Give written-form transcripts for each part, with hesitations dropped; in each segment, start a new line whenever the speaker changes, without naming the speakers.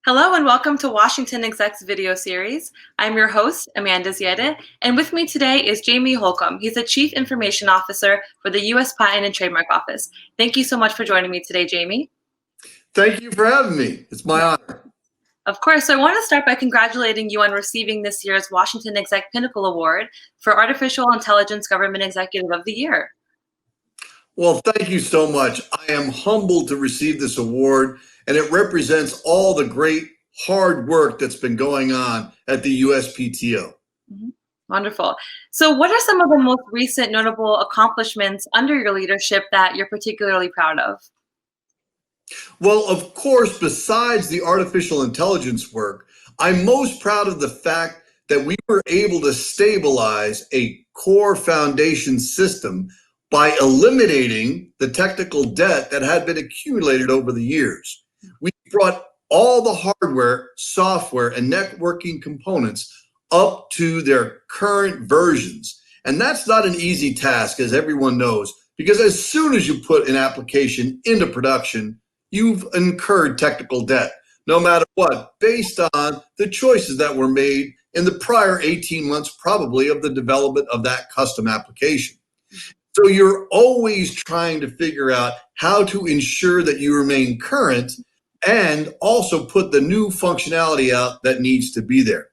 Hello and welcome to Washington Exec's video series. I'm your host, Amanda Ziadeh, and with me today is Jamie Holcombe. He's the Chief Information Officer for the U.S. Patent and Trademark Office. Thank you so much for joining me today, Jamie.
Thank you for having me. It's my honor.
Of course, so I want to start by congratulating you on receiving this year's WashingtonExec Pinnacle Award for Artificial Intelligence Government Executive of the Year.
Well, thank you so much. I am humbled to receive this award, and it represents all the great hard work that's been going on at the USPTO.
Wonderful. So what are some of the most recent notable accomplishments under your leadership that you're particularly proud of?
Well, of course, besides the artificial intelligence work, I'm most proud of the fact that we were able to stabilize a core foundation system by eliminating the technical debt that had been accumulated over the years. We brought all the hardware, software, and networking components up to their current versions. And that's not an easy task, as everyone knows, because as soon as you put an application into production, you've incurred technical debt, no matter what, based on the choices that were made in the prior 18 months, probably, of the development of that custom application. So you're always trying to figure out how to ensure that you remain current and also put the new functionality out that needs to be there.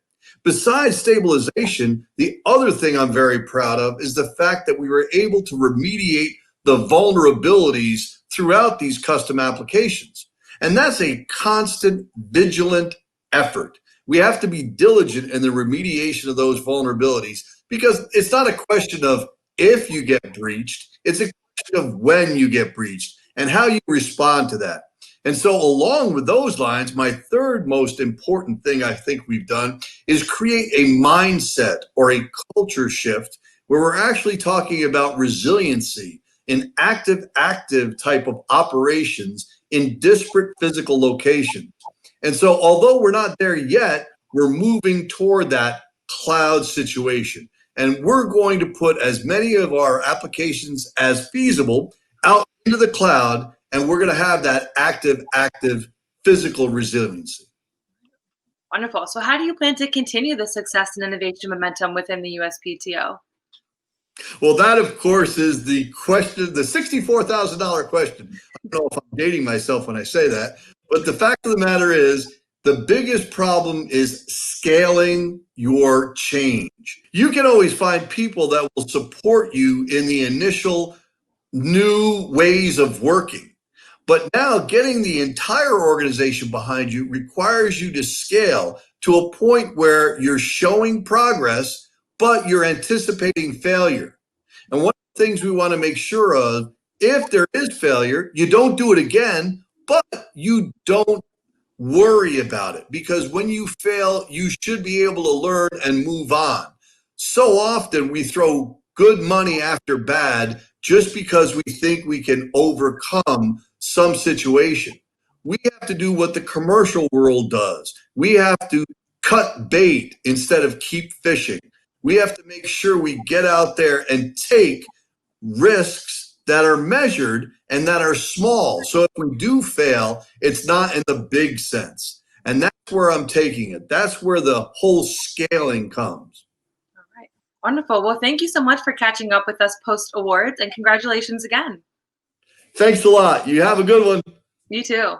Besides stabilization, the other thing I'm very proud of is the fact that we were able to remediate the vulnerabilities throughout these custom applications. And that's a constant, vigilant effort. We have to be diligent in the remediation of those vulnerabilities, because it's not a question of if you get breached, it's a question of when you get breached and how you respond to that. And so along with those lines, my third most important thing I think we've done is create a mindset or a culture shift where we're actually talking about resiliency in active type of operations in disparate physical locations. And so although we're not there yet, we're moving toward that cloud situation. And we're going to put as many of our applications as feasible out into the cloud, and we're going to have that active physical resiliency.
Wonderful. So how do you plan to continue the success and innovation momentum within the USPTO?
Well, that, of course, is the question, the $64,000 question. I don't know if I'm dating myself when I say that, but the fact of the matter is, the biggest problem is scaling your change. You can always find people that will support you in the initial new ways of working. But now getting the entire organization behind you requires you to scale to a point where you're showing progress, but you're anticipating failure. And one of the things we want to make sure of, if there is failure, you don't do it again, but you don't worry about it, because when you fail, you should be able to learn and move on. So often we throw good money after bad just because we think we can overcome some situation. We have to do what the commercial world does. We have to cut bait instead of keep fishing. We have to make sure we get out there and take risks that are measured and that are small. So if we do fail, it's not in the big sense. And that's where I'm taking it. That's where the whole scaling comes.
All right. Wonderful. Well, thank you so much for catching up with us post-awards, and congratulations again.
Thanks a lot. You have a good one.
You too.